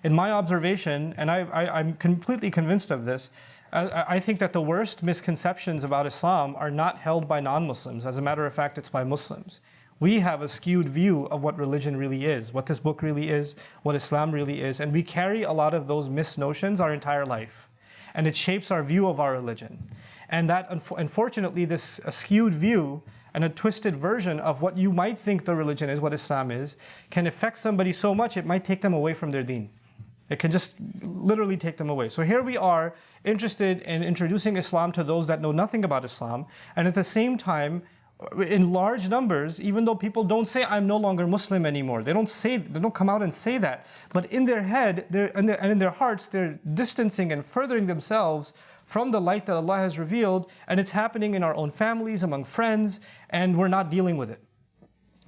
in my observation, and I'm completely convinced of this, I think that the worst misconceptions about Islam are not held by non-Muslims. As a matter of fact, it's by Muslims. We have a skewed view of what religion really is, what this book really is, what Islam really is, and we carry a lot of those misnotions our entire life. And it shapes our view of our religion. And that, unfortunately, this skewed view and a twisted version of what you might think the religion is, what Islam is, can affect somebody so much it might take them away from their deen. It can just literally take them away. So here we are interested in introducing Islam to those that know nothing about Islam, and at the same time, in large numbers, even though people don't say, I'm no longer Muslim anymore. They don't come out and say that. But in their head and in their hearts, they're distancing and furthering themselves from the light that Allah has revealed, and it's happening in our own families, among friends, and we're not dealing with it.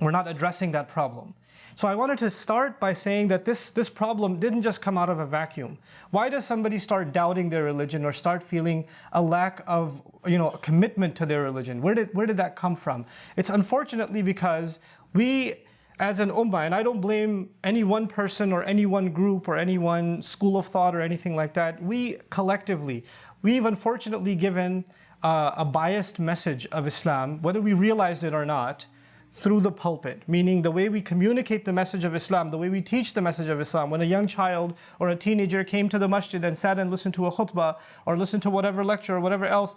We're not addressing that problem. So I wanted to start by saying that this problem didn't just come out of a vacuum. Why does somebody start doubting their religion or start feeling a lack of, a commitment to their religion? Where did that come from? It's unfortunately because we, as an ummah, and I don't blame any one person or any one group or any one school of thought or anything like that, we collectively, we've unfortunately given a biased message of Islam, whether we realized it or not, through the pulpit, meaning the way we communicate the message of Islam, the way we teach the message of Islam. When a young child or a teenager came to the masjid and sat and listened to a khutbah or listened to whatever lecture or whatever else,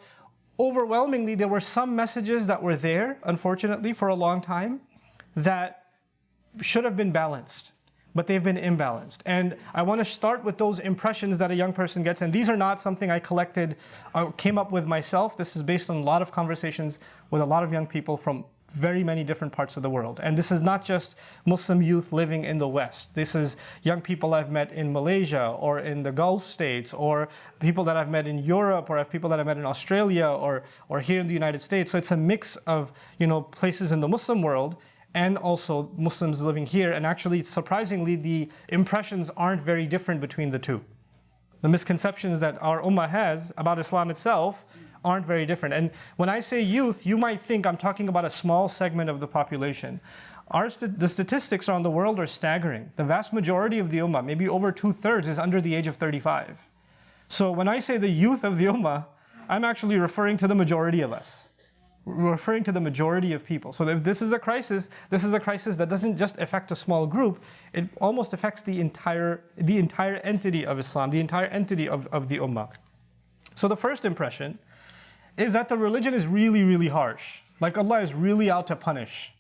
overwhelmingly there were some messages that were there, unfortunately, for a long time, that should have been balanced, but they've been imbalanced. And I want to start with those impressions that a young person gets, and these are not something I came up with myself. This is based on a lot of conversations with a lot of young people from very many different parts of the world. And this is not just Muslim youth living in the West. This is young people I've met in Malaysia or in the Gulf states, or people that I've met in Europe, or people that I've met in Australia, or here in the United States. So it's a mix of places in the Muslim world and also Muslims living here. And actually, surprisingly, the impressions aren't very different between the two. The misconceptions that our ummah has about Islam itself aren't very different. And when I say youth, you might think I'm talking about a small segment of the population. The statistics around the world are staggering. The vast majority of the ummah, maybe over 2/3, is under the age of 35. So when I say the youth of the ummah, I'm actually referring to the majority of us. We're referring to the majority of people. So if this is a crisis that doesn't just affect a small group, it almost affects the entire entity of Islam, the entire entity of the ummah. So the first impression is that the religion is really, really harsh. Like Allah is really out to punish.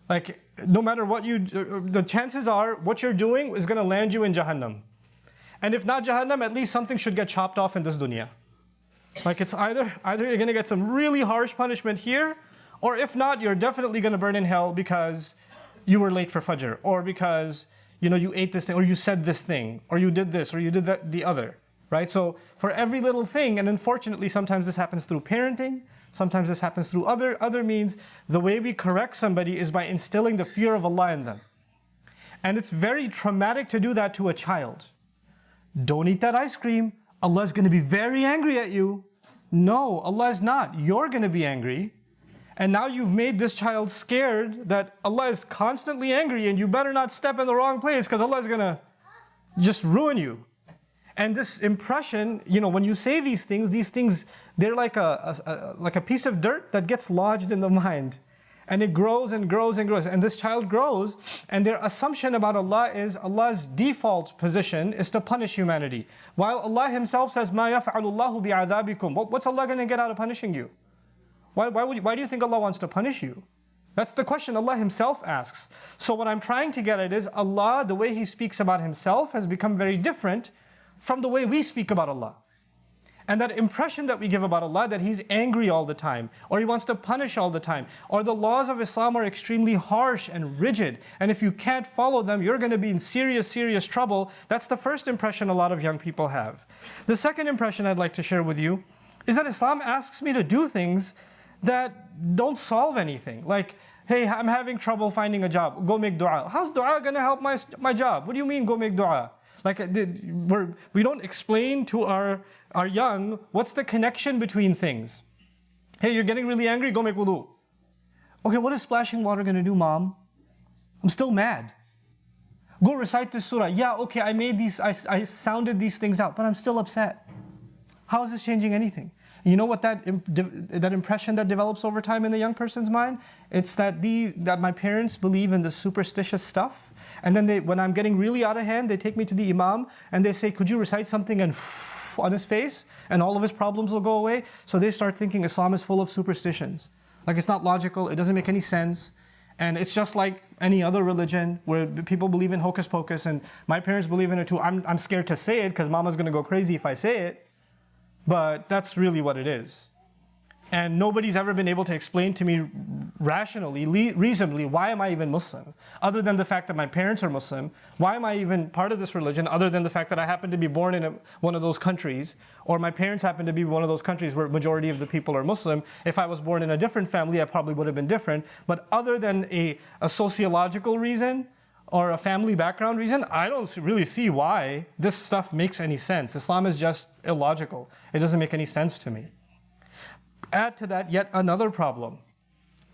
Like no matter what the chances are what you're doing is going to land you in Jahannam. And if not Jahannam, at least something should get chopped off in this dunya. Like it's either you're going to get some really harsh punishment here, or if not, you're definitely going to burn in hell because you were late for Fajr, or because you ate this thing, or you said this thing, or you did this, or you did that, the other. Right? So for every little thing, and unfortunately sometimes this happens through parenting, sometimes this happens through other means, the way we correct somebody is by instilling the fear of Allah in them. And it's very traumatic to do that to a child. Don't eat that ice cream. Allah is going to be very angry at you. No, Allah is not. You're going to be angry. And now you've made this child scared that Allah is constantly angry and you better not step in the wrong place because Allah is going to just ruin you. And this impression, when you say these things, they're like a piece of dirt that gets lodged in the mind. And it grows and grows and grows. And this child grows, and their assumption about Allah is Allah's default position is to punish humanity. While Allah Himself says, مَا يَفْعَلُ اللَّهُ بِعَذَابِكُمْ. What's Allah going to get out of punishing you? Why do you think Allah wants to punish you? That's the question Allah Himself asks. So what I'm trying to get at is Allah, the way He speaks about Himself has become very different from the way we speak about Allah. And that impression that we give about Allah, that He's angry all the time, or He wants to punish all the time, or the laws of Islam are extremely harsh and rigid, and if you can't follow them, you're going to be in serious, serious trouble. That's the first impression a lot of young people have. The second impression I'd like to share with you is that Islam asks me to do things that don't solve anything. Like, hey, I'm having trouble finding a job, go make dua. How's dua going to help my job? What do you mean go make dua? Like we don't explain to our young what's the connection between things. Hey, you're getting really angry, go make wudu. Okay, what is splashing water going to do, Mom? I'm still mad. Go recite this surah. Yeah, okay, I sounded these things out, but I'm still upset. How is this changing anything? You know what that impression that develops over time in the young person's mind? It's that my parents believe in this superstitious stuff, and then when I'm getting really out of hand, they take me to the imam and they say, could you recite something and on his face, and all of his problems will go away. So they start thinking Islam is full of superstitions. Like it's not logical, it doesn't make any sense. And it's just like any other religion where people believe in hocus pocus, and my parents believe in it too. I'm scared to say it because mama's going to go crazy if I say it. But that's really what it is. And nobody's ever been able to explain to me rationally, reasonably, why am I even Muslim? Other than the fact that my parents are Muslim, why am I even part of this religion? Other than the fact that I happen to be born in one of those countries, or my parents happen to be one of those countries where majority of the people are Muslim. If I was born in a different family, I probably would have been different. But other than a sociological reason, or a family background reason, I don't really see why this stuff makes any sense. Islam is just illogical. It doesn't make any sense to me. Add to that yet another problem.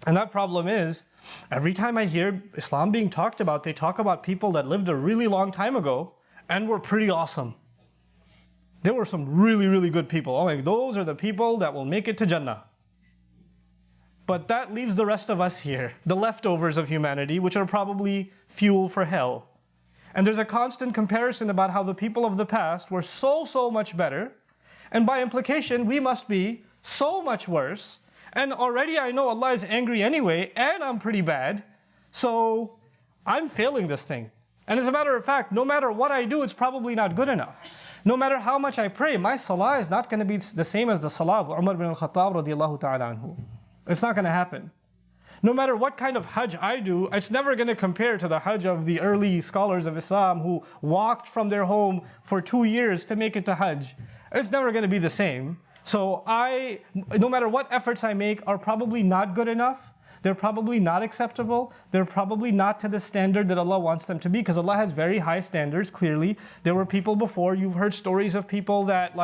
And that problem is, every time I hear Islam being talked about, they talk about people that lived a really long time ago and were pretty awesome. There were some really, really good people. Oh, like, those are the people that will make it to Jannah. But that leaves the rest of us here, the leftovers of humanity, which are probably fuel for hell. And there's a constant comparison about how the people of the past were so much better, and by implication, we must be so much worse. And already I know Allah is angry anyway, and I'm pretty bad, so I'm failing this thing. And as a matter of fact, no matter what I do, it's probably not good enough. No matter how much I pray, my salah is not going to be the same as the salah of Umar bin al-Khattab radiallahu ta'ala anhu. It's not going to happen. No matter what kind of hajj I do, it's never going to compare to the hajj of the early scholars of Islam who walked from their home for 2 years to make it to hajj. It's never going to be the same. So no matter what efforts I make, are probably not good enough. They're probably not acceptable. They're probably not to the standard that Allah wants them to be, because Allah has very high standards, clearly. There were people before, you've heard stories of people that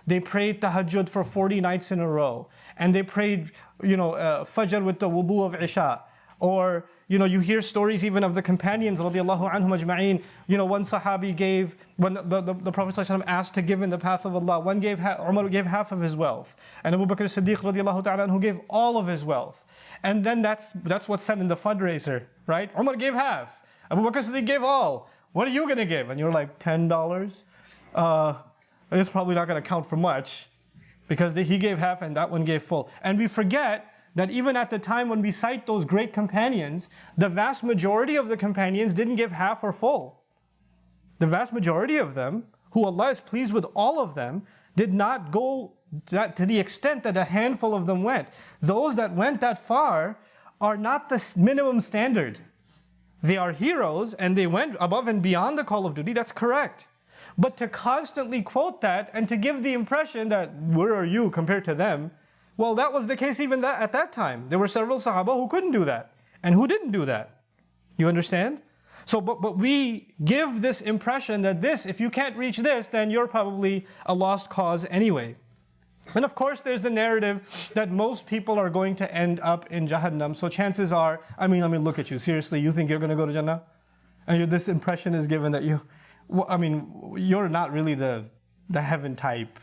they prayed tahajjud for 40 nights in a row. And they prayed, fajr with the wudu of Isha. Or, you hear stories even of the companions, radiallahu anhum ajma'een. One sahabi gave, when the Prophet ﷺ asked to give in the path of Allah, Umar gave half of his wealth. And Abu Bakr as-Siddiq radiallahu ta'ala anhu gave all of his wealth. And then that's what's said in the fundraiser, right? Umar gave half. Abu Bakr as-Siddiq gave all. What are you going to give? And you're like, $10? It's probably not going to count for much, because he gave half and that one gave full. And we forget that even at the time when we cite those great companions, the vast majority of the companions didn't give half or full. The vast majority of them, who Allah is pleased with all of them, did not go to the extent that a handful of them went. Those that went that far are not the minimum standard. They are heroes and they went above and beyond the call of duty, that's correct. But to constantly quote that and to give the impression that, where are you compared to them? Well, that was the case even at that time. There were several Sahaba who couldn't do that and who didn't do that. You understand? So, but we give this impression that if you can't reach this, then you're probably a lost cause anyway. And of course, there's the narrative that most people are going to end up in Jahannam. So chances are, I mean, look at you. Seriously, you think you're going to go to Jannah? And this impression is given that you're not really the heaven type,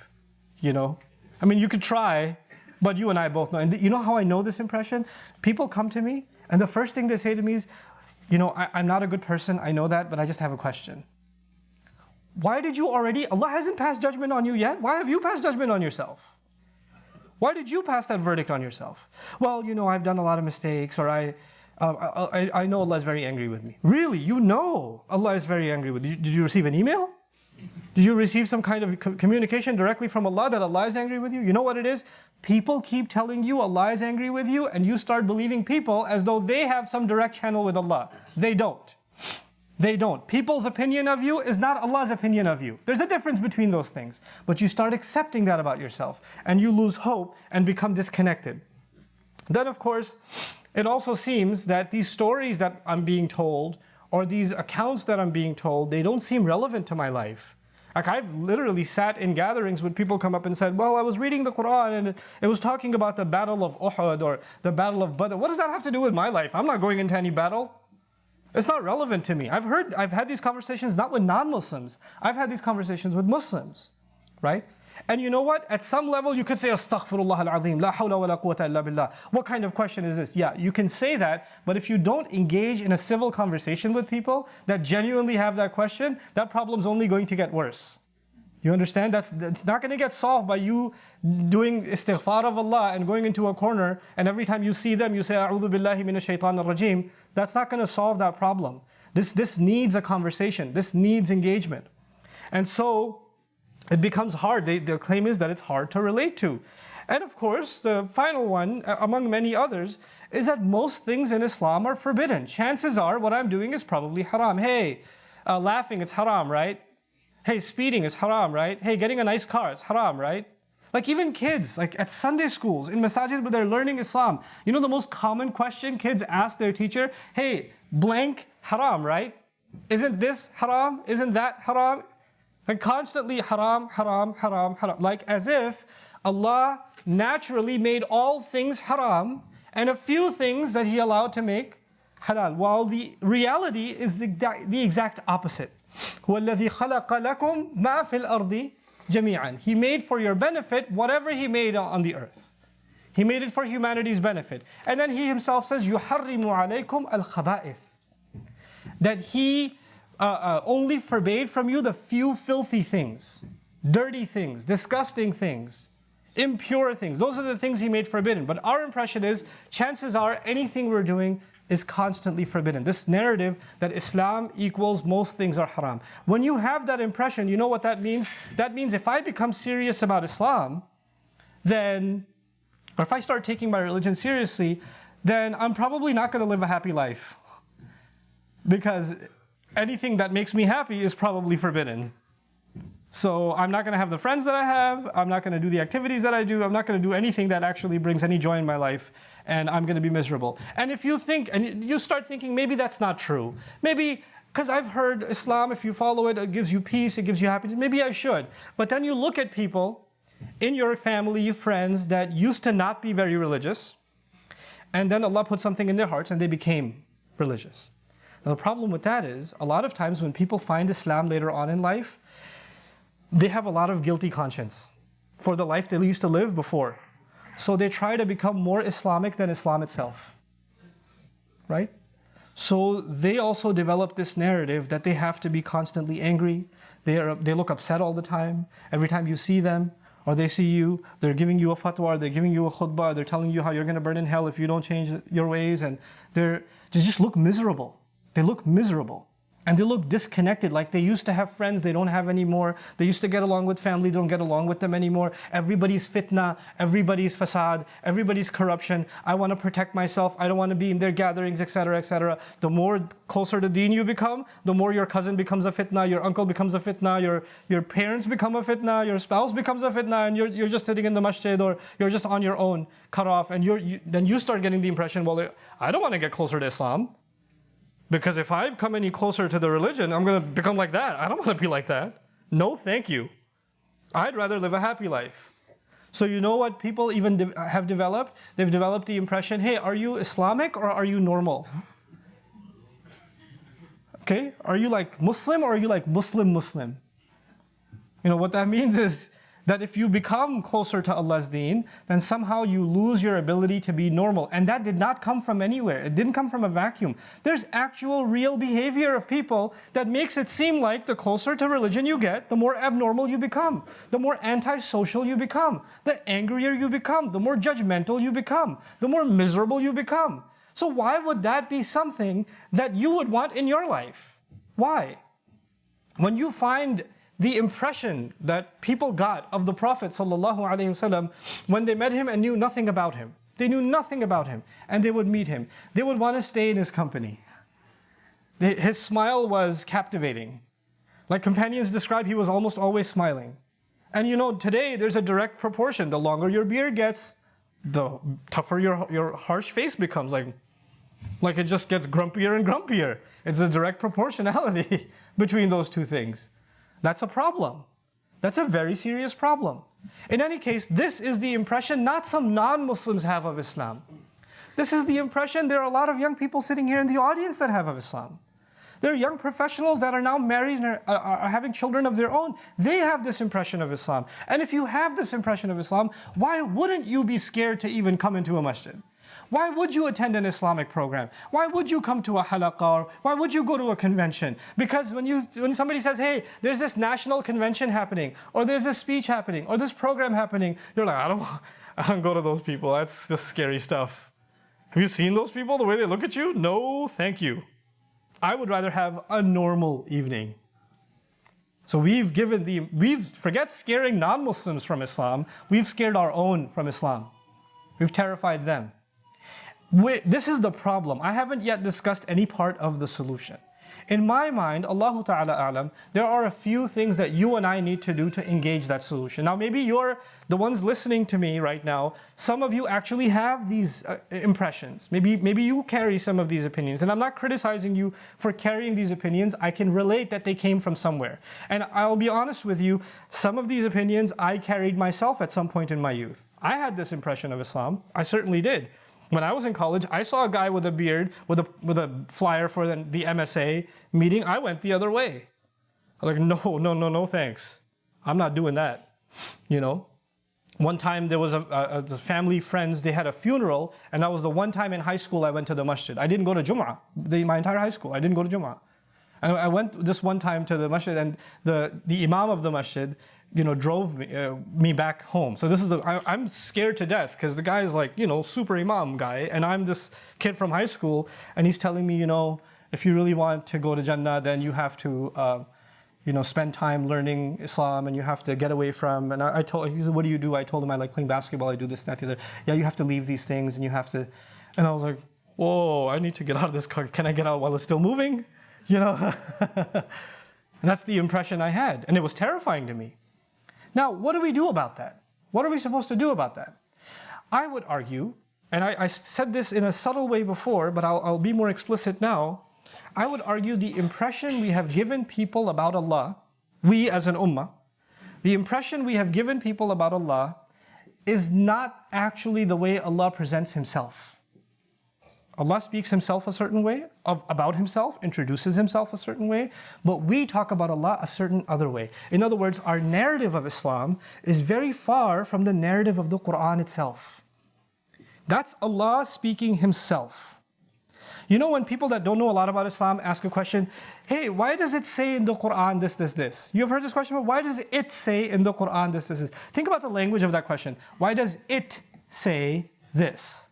you could try, but you and I both know. And you know how I know this impression? People come to me, and the first thing they say to me is, I'm not a good person, I know that, but I just have a question. Why did you already, Allah hasn't passed judgment on you yet? Why have you passed judgment on yourself? Why did you pass that verdict on yourself? Well, I've done a lot of mistakes, or I know Allah is very angry with me. Really? You know Allah is very angry with you. Did you receive an email? Did you receive some kind of communication directly from Allah that Allah is angry with you? You know what it is? People keep telling you Allah is angry with you, and you start believing people as though they have some direct channel with Allah. They don't. They don't. People's opinion of you is not Allah's opinion of you. There's a difference between those things. But you start accepting that about yourself, and you lose hope and become disconnected. Then, of course, it also seems that these stories that I'm being told, or these accounts that I'm being told, they don't seem relevant to my life. Like, I've literally sat in gatherings when people come up and said, well, I was reading the Quran and it was talking about the battle of Uhud or the battle of Badr. What does that have to do with my life? I'm not going into any battle. It's not relevant to me. I've had these conversations not with non-Muslims. I've had these conversations with Muslims, right? And you know what? At some level, you could say, Astaghfirullah al-Azim, la hawla wa la quwwata illa billah. What kind of question is this? Yeah, you can say that, but if you don't engage in a civil conversation with people that genuinely have that question, that problem's only going to get worse. You understand? That's not going to get solved by you doing istighfar of Allah and going into a corner, and every time you see them, you say, A'udhu billahi minash shaitanir rajim. That's not going to solve that problem. This needs a conversation. This needs engagement. And so, it becomes hard. The claim is that it's hard to relate to. And of course, the final one, among many others, is that most things in Islam are forbidden. Chances are what I'm doing is probably haram. Hey, laughing, it's haram, right? Hey, speeding is haram, right? Hey, getting a nice car, it's haram, right? Like even kids, like at Sunday schools, in masajid where they're learning Islam, you know the most common question kids ask their teacher? Hey, blank, haram, right? Isn't this haram? Isn't that haram? Like constantly haram, haram, haram, haram. Like as if Allah naturally made all things haram and a few things that He allowed to make halal. While the reality is the exact opposite. هُوَ الَّذِي خَلَقَ لَكُمْ مَا فِي الْأَرْضِ جَمِيعًا. He made for your benefit whatever He made on the earth. He made it for humanity's benefit. And then He Himself says, يُحَرِّمُ عَلَيْكُمْ الْخَبَائِثِ. That He only forbade from you the few filthy things, dirty things, disgusting things, impure things. Those are the things He made forbidden. But our impression is, chances are anything we're doing is constantly forbidden. This narrative that Islam equals most things are haram. When you have that impression, you know what that means? That means if I become serious about Islam, then, or if I start taking my religion seriously, then I'm probably not going to live a happy life. Because anything that makes me happy is probably forbidden. So I'm not going to have the friends that I have, I'm not going to do the activities that I do, I'm not going to do anything that actually brings any joy in my life, and I'm going to be miserable. And if you think, and you start thinking, maybe that's not true. Maybe, because I've heard Islam, if you follow it, it gives you peace, it gives you happiness, maybe I should. But then you look at people in your family, friends, that used to not be very religious, and then Allah put something in their hearts and they became religious. Now the problem with that is, a lot of times when people find Islam later on in life, they have a lot of guilty conscience for the life they used to live before. So they try to become more Islamic than Islam itself, right? So they also develop this narrative that they have to be constantly angry. They look upset all the time. Every time you see them or they see you, they're giving you a fatwa, they're giving you a khutbah, they're telling you how you're going to burn in hell if you don't change your ways, and they just look miserable. They look miserable. And they look disconnected, like they used to have friends they don't have anymore. They used to get along with family, they don't get along with them anymore. Everybody's fitna, everybody's fasad, everybody's corruption. I want to protect myself, I don't want to be in their gatherings, etc., etc. The more closer to deen you become, the more your cousin becomes a fitna, your uncle becomes a fitna, your parents become a fitna, your spouse becomes a fitna, and you're just sitting in the masjid, or you're just on your own, cut off, and then you start getting the impression, well, I don't want to get closer to Islam. Because if I come any closer to the religion, I'm going to become like that. I don't want to be like that. No, thank you. I'd rather live a happy life. So you know what people even have developed? They've developed the impression, hey, are you Islamic or are you normal? Okay, are you like Muslim or are you like Muslim? You know what that means is that if you become closer to Allah's deen, then somehow you lose your ability to be normal. And that did not come from anywhere. It didn't come from a vacuum. There's actual real behavior of people that makes it seem like the closer to religion you get, the more abnormal you become, the more antisocial you become, the angrier you become, the more judgmental you become, the more miserable you become. So why would that be something that you would want in your life? Why? When you find the impression that people got of the Prophet ﷺ when they met him and knew nothing about him. They knew nothing about him, and they would meet him. They would want to stay in his company. His smile was captivating. Like companions describe, he was almost always smiling. And you know, today there's a direct proportion. The longer your beard gets, the tougher your harsh face becomes. Like it just gets grumpier and grumpier. It's a direct proportionality between those two things. That's a problem. That's a very serious problem. In any case, this is the impression not some non-Muslims have of Islam. This is the impression there are a lot of young people sitting here in the audience that have of Islam. There are young professionals that are now married and are having children of their own. They have this impression of Islam. And if you have this impression of Islam, why wouldn't you be scared to even come into a masjid? Why would you attend an Islamic program? Why would you come to a halaqah? Why would you go to a convention? Because when somebody says, hey, there's this national convention happening, or there's this speech happening, or this program happening, you're like, I don't go to those people. That's just scary stuff. Have you seen those people, the way they look at you? No, thank you. I would rather have a normal evening. So forget scaring non-Muslims from Islam, we've scared our own from Islam. We've terrified them. This is the problem. I haven't yet discussed any part of the solution. In my mind, Allahu Ta'ala A'lam, there are a few things that you and I need to do to engage that solution. Now maybe you're the ones listening to me right now, some of you actually have these impressions. Maybe you carry some of these opinions. And I'm not criticizing you for carrying these opinions. I can relate that they came from somewhere. And I'll be honest with you, some of these opinions I carried myself at some point in my youth. I had this impression of Islam. I certainly did. When I was in college, I saw a guy with a beard, with a flyer for the MSA meeting. I went the other way. I was like, no, thanks. I'm not doing that. You know? One time there was the family friends, they had a funeral, and that was the one time in high school I went to the masjid. I didn't go to Jum'ah. My entire high school, I didn't go to Jum'ah. I went this one time to the masjid, and the imam of the masjid, drove me back home. So I'm scared to death because the guy is like, super imam guy, and I'm this kid from high school, and he's telling me, if you really want to go to Jannah, then you have to, spend time learning Islam, and you have to get away from. And he said, what do you do? I told him I like playing basketball. I do this, that, the other. Yeah, you have to leave these things, and you have to. And I was like, whoa, I need to get out of this car. Can I get out while it's still moving? And that's the impression I had, and it was terrifying to me. Now, what do we do about that? What are we supposed to do about that? I would argue, and I said this in a subtle way before, but I'll be more explicit now. I would argue the impression we have given people about Allah, we as an ummah, the impression we have given people about Allah is not actually the way Allah presents Himself. Allah speaks Himself a certain way, about Himself, introduces Himself a certain way, but we talk about Allah a certain other way. In other words, our narrative of Islam is very far from the narrative of the Quran itself. That's Allah speaking Himself. When people that don't know a lot about Islam ask a question, hey, why does it say in the Quran this, this, this? You've heard this question, but why does it say in the Quran this, this, this? Think about the language of that question. Why does it say this?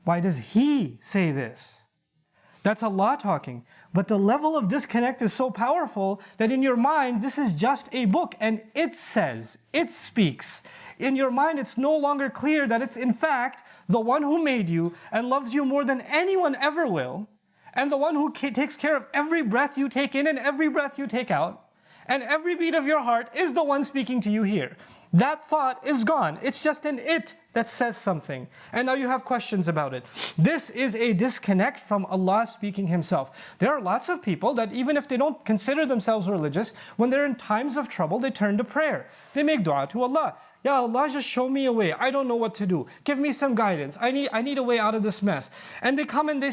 Why does He say this? That's Allah talking. But the level of disconnect is so powerful that in your mind, this is just a book, and it says, it speaks. In your mind, it's no longer clear that it's in fact the one who made you and loves you more than anyone ever will, and the one who takes care of every breath you take in and every breath you take out, and every beat of your heart is the one speaking to you here. That thought is gone. It's just an it that says something. And now you have questions about it. This is a disconnect from Allah speaking Himself. There are lots of people that even if they don't consider themselves religious, when they're in times of trouble, they turn to prayer. They make dua to Allah. Ya Allah, just show me a way. I don't know what to do. Give me some guidance. I need a way out of this mess. And they come and they'll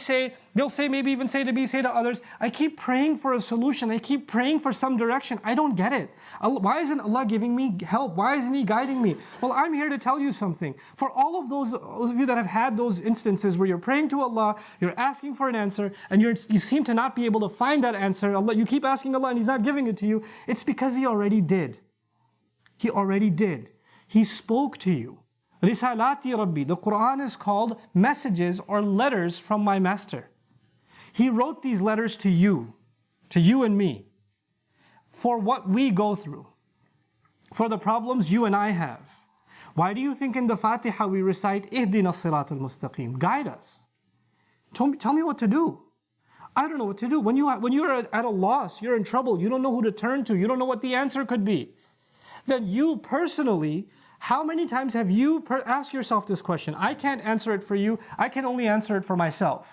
say, maybe even say to me, say to others, I keep praying for a solution. I keep praying for some direction. I don't get it. Why isn't Allah giving me help? Why isn't He guiding me? Well, I'm here to tell you something. For all of those of you that have had those instances where you're praying to Allah, you're asking for an answer, and you seem to not be able to find that answer, you keep asking Allah and He's not giving it to you, it's because He already did. He already did. He spoke to you. Risalati Rabbi. The Quran is called messages or letters from my Master. He wrote these letters to you and me, for what we go through, for the problems you and I have. Why do you think in the Fatiha we recite, Ihdina as-sirat al-mustaqim, guide us? Tell me what to do. I don't know what to do. When you're at a loss, you're in trouble, you don't know who to turn to, you don't know what the answer could be. Then you personally, how many times have you asked yourself this question? I can't answer it for you, I can only answer it for myself.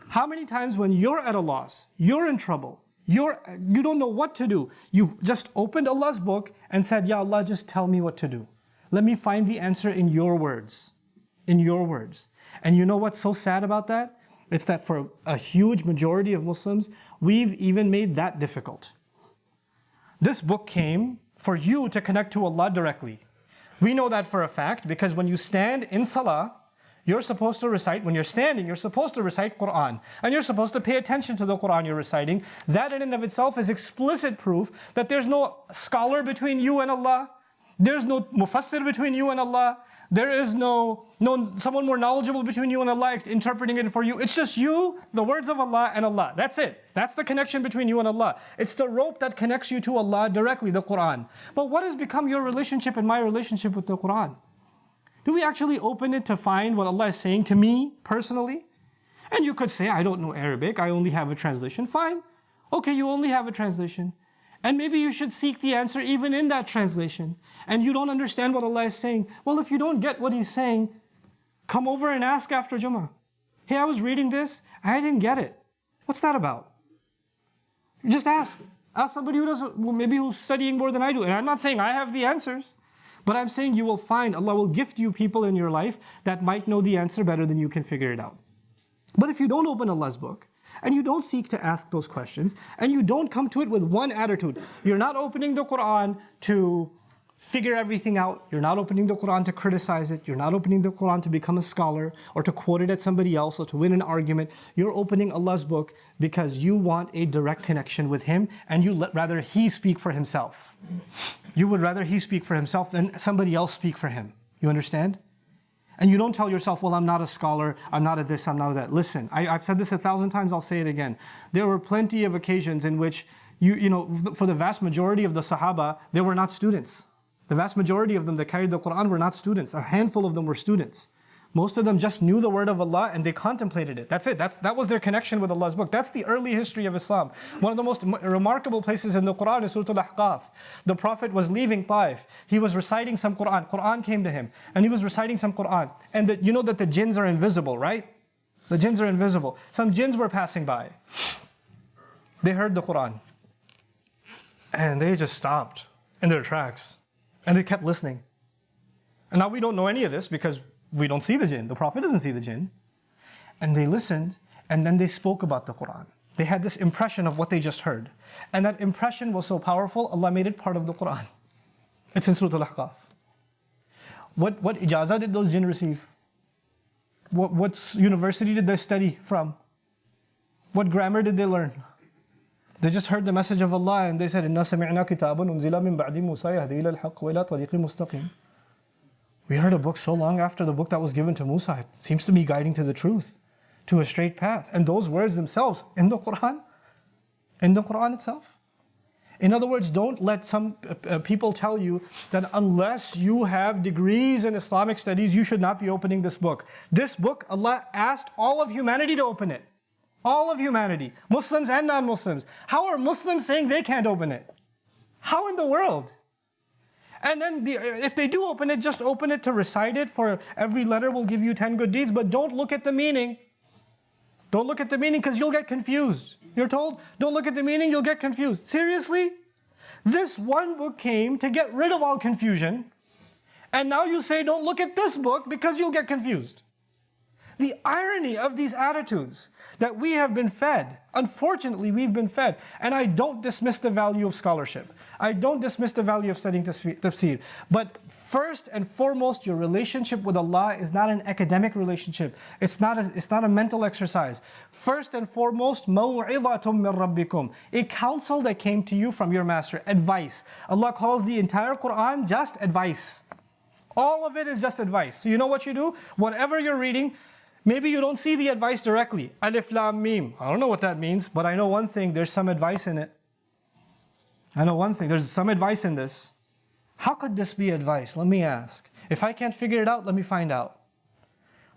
How many times when you're at a loss, you're in trouble, you don't know what to do, you've just opened Allah's book and said, Ya Allah, just tell me what to do. Let me find the answer in your words. In your words. And you know what's so sad about that? It's that for a huge majority of Muslims, we've even made that difficult. This book came for you to connect to Allah directly. We know that for a fact because when you stand in salah, you're supposed to recite, when you're standing, you're supposed to recite Quran. And you're supposed to pay attention to the Quran you're reciting. That in and of itself is explicit proof that there's no scholar between you and Allah. There's no mufassir between you and Allah. There is no someone more knowledgeable between you and Allah interpreting it for you. It's just you, the words of Allah, and Allah. That's it. That's the connection between you and Allah. It's the rope that connects you to Allah directly, the Quran. But what has become your relationship and my relationship with the Quran? Do we actually open it to find what Allah is saying to me personally? And you could say, I don't know Arabic, I only have a translation. Fine. Okay, you only have a translation. And maybe you should seek the answer even in that translation. And you don't understand what Allah is saying. Well, if you don't get what He's saying, come over and ask after Jummah. Hey, I was reading this, I didn't get it. What's that about? Just ask. Ask somebody who does, well, maybe who's studying more than I do. And I'm not saying I have the answers. But I'm saying you will find, Allah will gift you people in your life that might know the answer better than you can figure it out. But if you don't open Allah's book, and you don't seek to ask those questions, and you don't come to it with one attitude, you're not opening the Quran to figure everything out, you're not opening the Quran to criticize it, you're not opening the Quran to become a scholar, or to quote it at somebody else, or to win an argument. You're opening Allah's book because you want a direct connection with Him, and you rather He speak for Himself. You would rather He speak for Himself than somebody else speak for Him. You understand? And you don't tell yourself, well, I'm not a scholar, I'm not a this, I'm not a that. Listen, I've said this 1,000 times, I'll say it again. There were plenty of occasions in which, for the vast majority of the Sahaba, they were not students. The vast majority of them that carried the Quran were not students. A handful of them were students. Most of them just knew the word of Allah and they contemplated it. That's it. That was their connection with Allah's book. That's the early history of Islam. One of the most remarkable places in the Quran is Surah Al-Ahqaf. The Prophet was leaving Taif. He was reciting some Quran. Quran came to him and he was reciting some Quran. And you know that the jinns are invisible, right? The jinns are invisible. Some jinns were passing by. They heard the Quran. And they just stopped in their tracks. And they kept listening. And now we don't know any of this because we don't see the jinn. The Prophet doesn't see the jinn. And they listened, and then they spoke about the Quran. They had this impression of what they just heard. And that impression was so powerful, Allah made it part of the Quran. It's in Surah Al-Ahqaf. What ijazah did those jinn receive? What university did they study from? What grammar did they learn? They just heard the message of Allah and they said, إِنَّا سَمِعْنَا كِتَابًا أُنزِلَ مِن بَعْدِ مُوسَى يَهْدِي إِلَى الْحَقِّ وَإِلَى طَرِيقٍ مُسْتَقِيمٍ. We heard a book so long after the book that was given to Musa. It seems to be guiding to the truth, to a straight path. And those words themselves in the Quran itself. In other words, don't let some people tell you that unless you have degrees in Islamic studies, you should not be opening this book. This book, Allah asked all of humanity to open it. All of humanity, Muslims and non-Muslims. How are Muslims saying they can't open it? How in the world? And then if they do open it, just open it to recite it. For every letter will give you 10 good deeds, but don't look at the meaning. Don't look at the meaning because you'll get confused. You're told, don't look at the meaning, you'll get confused. Seriously? This one book came to get rid of all confusion, and now you say don't look at this book because you'll get confused. The irony of these attitudes that we have been fed, unfortunately we've been fed, and I don't dismiss the value of scholarship. I don't dismiss the value of studying tafsir. But first and foremost, your relationship with Allah is not an academic relationship. It's not a mental exercise. First and foremost, مَوْعِظَةٌ مِّن رَبِّكُمْ. A counsel that came to you from your master, advice. Allah calls the entire Quran just advice. All of it is just advice. So you know what you do? Whatever you're reading, maybe you don't see the advice directly. Alif Lam Mim. I don't know what that means, but I know one thing, there's some advice in it. I know one thing, there's some advice in this. How could this be advice? Let me ask. If I can't figure it out, let me find out.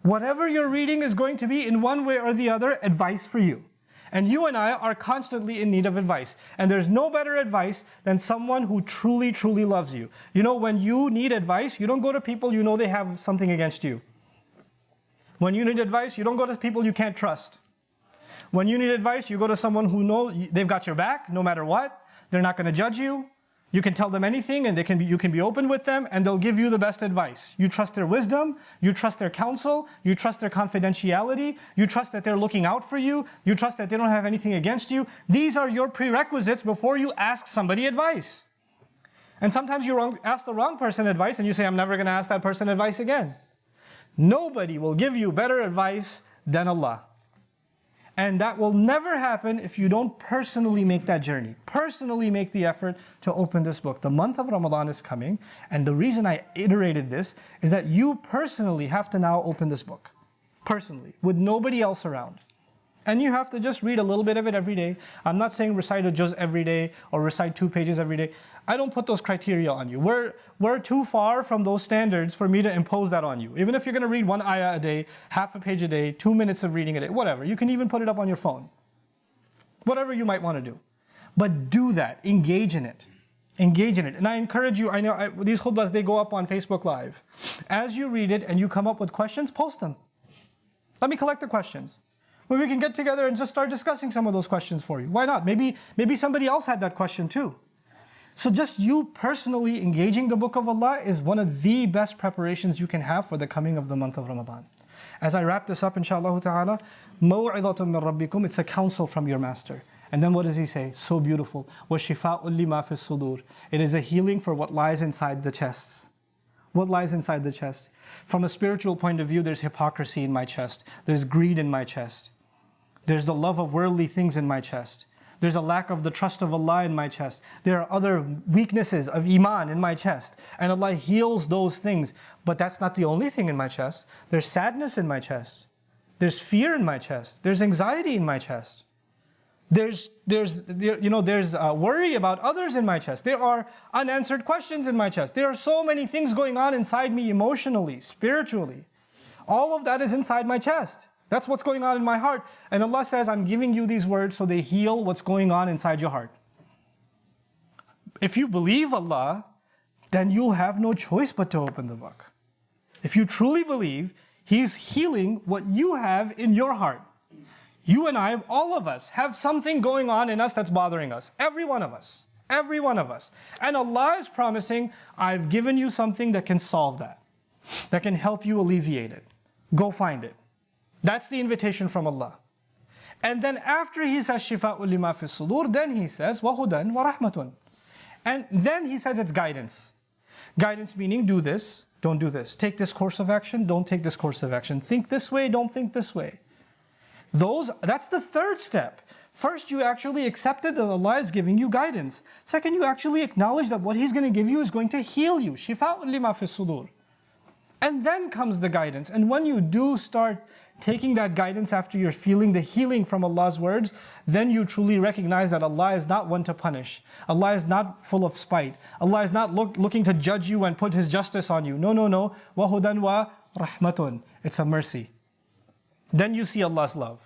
Whatever you're reading is going to be, in one way or the other, advice for you. And you and I are constantly in need of advice. And there's no better advice than someone who truly, truly loves you. You know, when you need advice, you don't go to people you know they have something against you. When you need advice, you don't go to people you can't trust. When you need advice, you go to someone who knows they've got your back no matter what. They're not going to judge you. You can tell them anything and you can be open with them and they'll give you the best advice. You trust their wisdom, you trust their counsel, you trust their confidentiality, you trust that they're looking out for you, you trust that they don't have anything against you. These are your prerequisites before you ask somebody advice. And sometimes you ask the wrong person advice and you say, I'm never going to ask that person advice again. Nobody will give you better advice than Allah. And that will never happen if you don't personally make that journey, personally make the effort to open this book. The month of Ramadan is coming, and the reason I iterated this is that you personally have to now open this book, personally, with nobody else around. And you have to just read a little bit of it every day. I'm not saying recite a juz every day or recite 2 pages every day. I don't put those criteria on you. We're too far from those standards for me to impose that on you. Even if you're going to read 1 ayah a day, half a page a day, 2 minutes of reading a day, whatever. You can even put it up on your phone. Whatever you might want to do. But do that. Engage in it. Engage in it. And I encourage you, these khutbahs, they go up on Facebook Live. As you read it and you come up with questions, post them. Let me collect the questions. Well, we can get together and just start discussing some of those questions for you. Why not? Maybe somebody else had that question too. So just you personally engaging the book of Allah is one of the best preparations you can have for the coming of the month of Ramadan. As I wrap this up, inshallah ta'ala, مَوْعِظَةٌ مِّن رَبِّكُمْ, it's a counsel from your master. And then what does he say? So beautiful. وَشِفَاءٌ لِمَا فِي الصُّدُورِ. It is a healing for what lies inside the chests. What lies inside the chest? From a spiritual point of view, there's hypocrisy in my chest. There's greed in my chest. There's the love of worldly things in my chest. There's a lack of the trust of Allah in my chest. There are other weaknesses of iman in my chest. And Allah heals those things. But that's not the only thing in my chest. There's sadness in my chest. There's fear in my chest. There's anxiety in my chest. There's worry about others in my chest. There are unanswered questions in my chest. There are so many things going on inside me emotionally, spiritually. All of that is inside my chest. That's what's going on in my heart. And Allah says, I'm giving you these words so they heal what's going on inside your heart. If you believe Allah, then you'll have no choice but to open the book. If you truly believe, He's healing what you have in your heart. You and I, all of us, have something going on in us that's bothering us. Every one of us. Every one of us. And Allah is promising, I've given you something that can solve that can help you alleviate it. Go find it. That's the invitation from Allah. And then after He says, شِفَاءٌ لِمَا فِي الصُّدُورِ, then He says, وَهُدًى وَرَحْمَةٌ. And then He says it's guidance. Guidance meaning do this, don't do this. Take this course of action, don't take this course of action. Think this way, don't think this way. That's the third step. First, you actually accepted that Allah is giving you guidance. Second, you actually acknowledge that what He's going to give you is going to heal you. شِفَاءٌ لِمَا فِي الصُّدُورِ. And then comes the guidance. And when you do start taking that guidance after you're feeling the healing from Allah's words, then you truly recognize that Allah is not one to punish. Allah is not full of spite. Allah is not looking to judge you and put His justice on you. No. وَهُدًى وَرَحْمَةٌ. It's a mercy. Then you see Allah's love.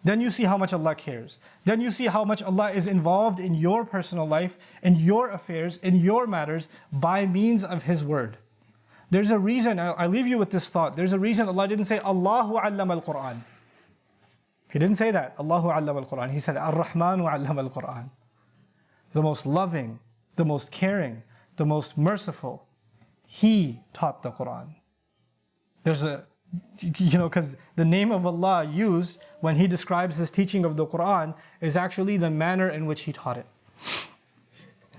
Then you see how much Allah cares. Then you see how much Allah is involved in your personal life, in your affairs, in your matters, by means of His word. There's a reason, I leave you with this thought. There's a reason Allah didn't say, Allahu allama al-Qur'an. He didn't say that, Allahu allama al-Qur'an. He said, Ar-Rahmanu allama al-Qur'an. The most loving, the most caring, the most merciful. He taught the Qur'an. Because the name of Allah used when He describes His teaching of the Qur'an is actually the manner in which He taught it.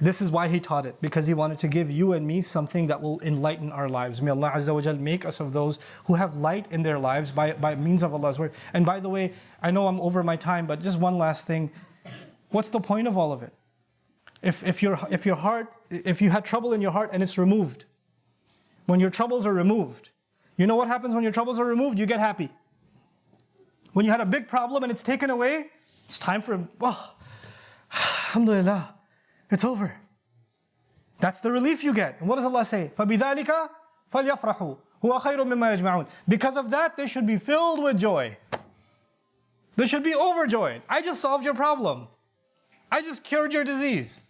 This is why He taught it, because He wanted to give you and me something that will enlighten our lives. May Allah Azza wa Jal make us of those who have light in their lives by means of Allah's word. And by the way, I know I'm over my time, but just one last thing. What's the point of all of it? If you had trouble in your heart and it's removed, when your troubles are removed, you know what happens when your troubles are removed? You get happy. When you had a big problem and it's taken away, it's time for, alhamdulillah. It's over. That's the relief you get. And what does Allah say? فَبِذَلِكَ فَلْيَفْرَحُوا هُوَ خَيْرٌ مِّمَّا يَجْمَعُونَ. Because of that, they should be filled with joy. They should be overjoyed. I just solved your problem. I just cured your disease.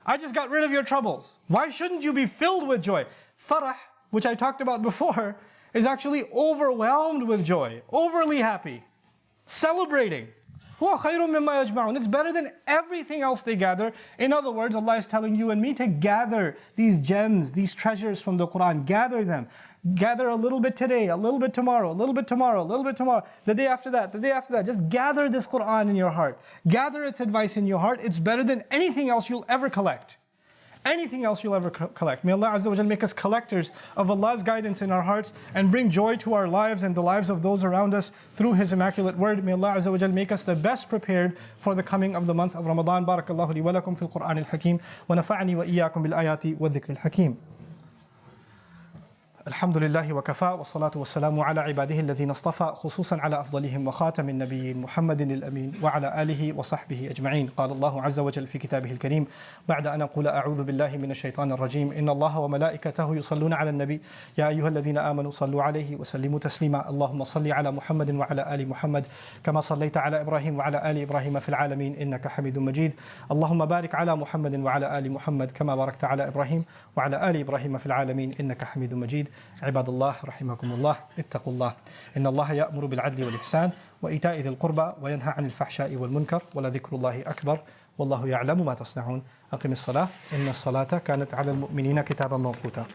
I just got rid of your troubles. Why shouldn't you be filled with joy? Farah, which I talked about before, is actually overwhelmed with joy, overly happy, celebrating. هُوَ خَيْرٌ مِّمَّا يَجْمَعُونَ. It's better than everything else they gather. In other words, Allah is telling you and me to gather these gems, these treasures from the Quran. Gather them. Gather a little bit today, a little bit tomorrow, a little bit tomorrow, a little bit tomorrow, the day after that, the day after that. Just gather this Quran in your heart. Gather its advice in your heart. It's better than anything else you'll ever collect. Anything else you'll ever collect. May Allah Azza wa Jal make us collectors of Allah's guidance in our hearts and bring joy to our lives and the lives of those around us through His immaculate word. May Allah Azza wa Jal make us the best prepared for the coming of the month of Ramadan. Barakallahu li wa lakum fil Qur'an al-Hakim wa nafa'ani wa iyyakum bil ayati wa dhikr al-Hakim. الحمد لله وكفى والصلاة والسلام على عباده الذين اصطفى خصوصا على أفضلهم وخاتم النبيين محمد الأمين وعلى آله وصحبه أجمعين. قال الله عز وجل في كتابه الكريم بعد أن أقول أعوذ بالله من الشيطان الرجيم إن الله وملائكته يصلون على النبي يا أيها الذين آمنوا صلوا عليه وسلموا تسليما اللهم صل على محمد وعلى آل محمد كما صليت على إبراهيم وعلى آل إبراهيم في العالمين إنك حميد مجيد اللهم بارك على محمد وعلى آل محمد كما باركت على إبراهيم وعلى آل إبراهيم في العالمين إنك حميد مجيد. عباد الله رحمكم الله اتقوا الله إن الله يأمر بالعدل والإحسان وإيتاء ذي القربى وينهى عن الفحشاء والمنكر ولذكر الله أكبر والله يعلم ما تصنعون. أقم الصلاة إن الصلاة كانت على المؤمنين كتابا موقوتا.